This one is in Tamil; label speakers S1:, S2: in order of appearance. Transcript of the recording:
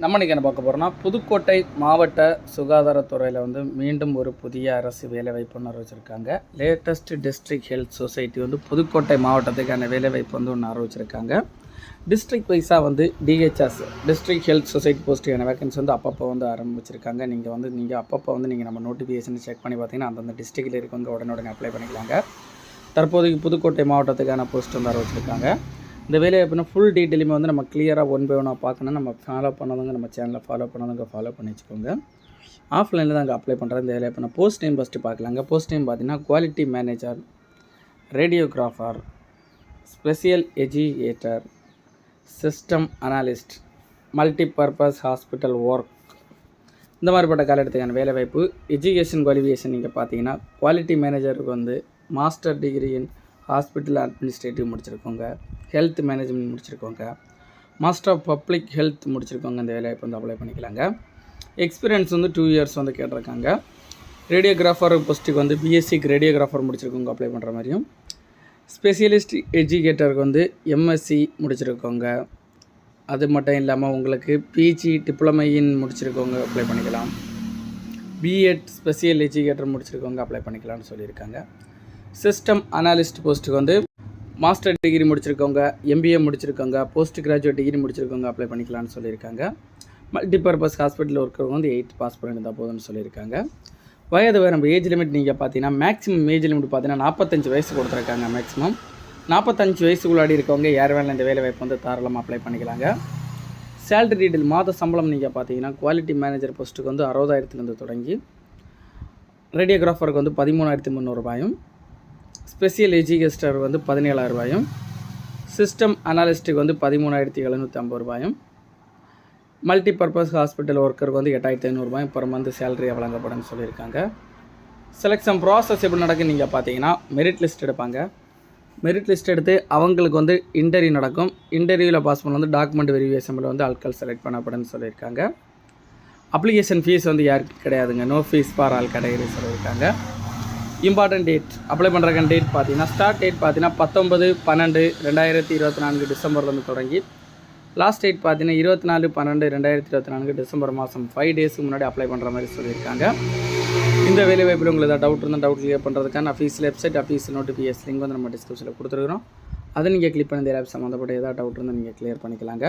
S1: நம்ம இன்றைக்கி என்ன பார்க்க போகிறோம்னா, புதுக்கோட்டை மாவட்ட சுகாதாரத்துறையில் வந்து மீண்டும் ஒரு புதிய அரசு வேலைவாய்ப்பு ஒன்று அறிவிச்சிருக்காங்க. லேட்டஸ்ட் டிஸ்ட்ரிக்ட் ஹெல்த் சொசைட்டி வந்து புதுக்கோட்டை மாவட்டத்துக்கான வேலைவாய்ப்பு வந்து ஒன்று அறிவிச்சிருக்காங்க. டிஸ்ட்ரிக்ட் வைஸாக வந்து டிஹெச்எஸ் டிஸ்ட்ரிக்ட் ஹெல்த் சொசைட்டி போஸ்ட்டுக்கான வேகன்சி வந்து அப்பப்போ வந்து ஆரம்பிச்சிருக்காங்க. நீங்கள் அப்பப்போ வந்து நம்ம நோட்டிஃபிகேஷன் செக் பண்ணி பார்த்தீங்கன்னா அந்தந்த டிஸ்ட்ரிக்டில் இருக்கவங்க உடனே அப்ளை பண்ணிக்கலாங்க. தற்போதைக்கு புதுக்கோட்டை மாவட்டத்துக்கான போஸ்ட் வந்து அறிவிச்சிருக்காங்க. இந்த வேலைவாய்ப்புனா ஃபுல் டீட்டெயிலுமே வந்து நம்ம கிளியராக ஒன் பை ஒன்னாக பார்க்கணும். நம்ம ஃபாலோ பண்ணாதவங்க நம்ம சேனலை ஃபாலோ பண்ணாதவங்க ஃபாலோ பண்ணி வச்சுக்கோங்க. ஆஃப்லைனில் தான் அங்கே அப்ளை பண்ணுறது. இந்த வேலைவாய்ப்புனா போஸ்ட் நேம் ஃபஸ்ட்டு பார்க்கலாங்க. போஸ்ட் நேம் பார்த்தீங்கன்னா quality manager, radiographer, special educator, system analyst, multipurpose hospital work, இந்த மாதிரிப்பட்ட காலகட்டத்துக்கான வேலைவாய்ப்பு. எஜுகேஷன் குவாலிஃபிகேஷன் நீங்கள் பார்த்தீங்கன்னா குவாலிட்டி மேனேஜருக்கு வந்து master degree in hospital administrative முடிச்சிருக்கோங்க, ஹெல்த் மேனேஜ்மெண்ட் முடிச்சிருக்கோங்க, மாஸ்டர் ஆஃப் பப்ளிக் ஹெல்த் முடிச்சிருக்கோங்க. இந்த வேலைவாய்ப்பு வந்து அப்ளை பண்ணிக்கலாங்க. எக்ஸ்பீரியன்ஸ் வந்து 2 இயர்ஸ் வந்து கேட்டிருக்காங்க. ரேடியோகிராஃபர் போஸ்ட்டுக்கு வந்து பிஎஸ்சிக்கு ரேடியோகிராஃபர் முடிச்சிருக்கோங்க அப்ளை பண்ணுற மாதிரியும். ஸ்பெஷலிஸ்ட் எஜுகேட்டருக்கு வந்து எம்எஸ்சி முடிச்சிருக்கோங்க. அது மட்டும் இல்லாமல் உங்களுக்கு பிஜி டிப்ளமோ இன் முடிச்சிருக்கோங்க அப்ளை பண்ணிக்கலாம். பிஎட் ஸ்பெஷல் எஜுகேட்டர் முடிச்சிருக்கோங்க அப்ளை பண்ணிக்கலாம்னு சொல்லியிருக்காங்க. சிஸ்டம் அனாலிஸ்ட் போஸ்ட்டுக்கு வந்து மாஸ்டர் டிகிரி முடிச்சிருக்கவங்க, எம்பிஏ முடிச்சிருக்கவங்க, போஸ்ட் கிராஜுவேட் டிகிரி முடிச்சிருக்கவங்க அப்ளை பண்ணிக்கலாம்னு சொல்லியிருக்காங்க. மல்டிபர்பஸ் ஹாஸ்பிட்டல் ஒர்க்கருக்கு வந்து 8 பாஸ் பண்ணியிருந்தால் போதும்னு சொல்லியிருக்காங்க. வயது நம்ம ஏஜ் லிமிட் நீங்கள் பார்த்தீங்கன்னா மேக்ஸிமம் ஏஜ் லிமிட் பார்த்தீங்கன்னா 45 வயசு கொடுத்துருக்காங்க. மேக்ஸிமம் 45 வயசுக்குள்ளாடி இருக்கவங்க யார் வேணாலும் இந்த வேலை வாய்ப்பு வந்து தாராளமாக அப்ளை பண்ணிக்கலாங்க. சேலரி டீட்டெயில் மாத சம்பளம் நீங்கள் பார்த்தீங்கன்னா குவாலிட்டி மேனேஜர் போஸ்ட்டுக்கு வந்து 60,000 தொடங்கி, ரேடியோகிராஃபருக்கு வந்து 13,300 ரூபாயும், ஸ்பெஷல் எஜுகேட்டர் வந்து 17,000 ரூபாயும், சிஸ்டம் அனாலிஸ்ட்டுக்கு வந்து 13,750 ரூபாயும், மல்டிபர்பஸ் ஹாஸ்பிட்டல் ஒர்க்கருக்கு வந்து 8,500 ரூபாயும் பர் மந்த் சேலரியாக வழங்கப்படும்னு சொல்லியிருக்காங்க. செலெக்ஷன் ப்ராசஸ் எப்படி நடக்குன்னு நீங்கள் பார்த்தீங்கன்னா மெரிட் லிஸ்ட் எடுப்பாங்க. மெரிட் லிஸ்ட் எடுத்து அவங்களுக்கு வந்து இன்டர்வியூ நடக்கும். இன்டர்வியூவில் பாஸ் பண்ண வந்து டாக்குமெண்ட் வெரிஃபிகேஷனில் வந்து ஆட்கள் செலக்ட் பண்ணப்படும்னு சொல்லியிருக்காங்க. அப்ளிகேஷன் ஃபீஸ் வந்து யாருக்கு கிடையாதுங்க. No fees for all category சொல்லியிருக்காங்க. இம்பார்ட்டன்ட் டேட் அப்ளை பண்ணுறக்கான டேட் பார்த்தீங்கன்னா ஸ்டார்ட் டேட் பார்த்தீங்கன்னா 19/12/2024 டிசம்பர்லேருந்து தொடங்கி, லாஸ்ட் டேட் பார்த்தீங்கன்னா 24/12/2024 டிசம்பர் மாதம் 5 டேஸுக்கு முன்னாடி அப்ளை பண்ணுற மாதிரி சொல்லியிருக்காங்க. இந்த வேலைவாய்ப்பில் உங்களுக்கு ஏதாவது டவுட் இருந்தால் டவுட் கிளியர் பண்ணுறதுக்கான official website, official notification link வந்து நம்ம டிஸ்கிரிப்ஷனில் கொடுத்துருக்குறோம். அதை நீங்கள் கிளிக் பண்ணி இந்த ஆப் சம்மந்தப்பட்ட ஏதாவது டவுட் இருந்தால் நீங்கள் கிளியர் பண்ணிக்கலாங்க.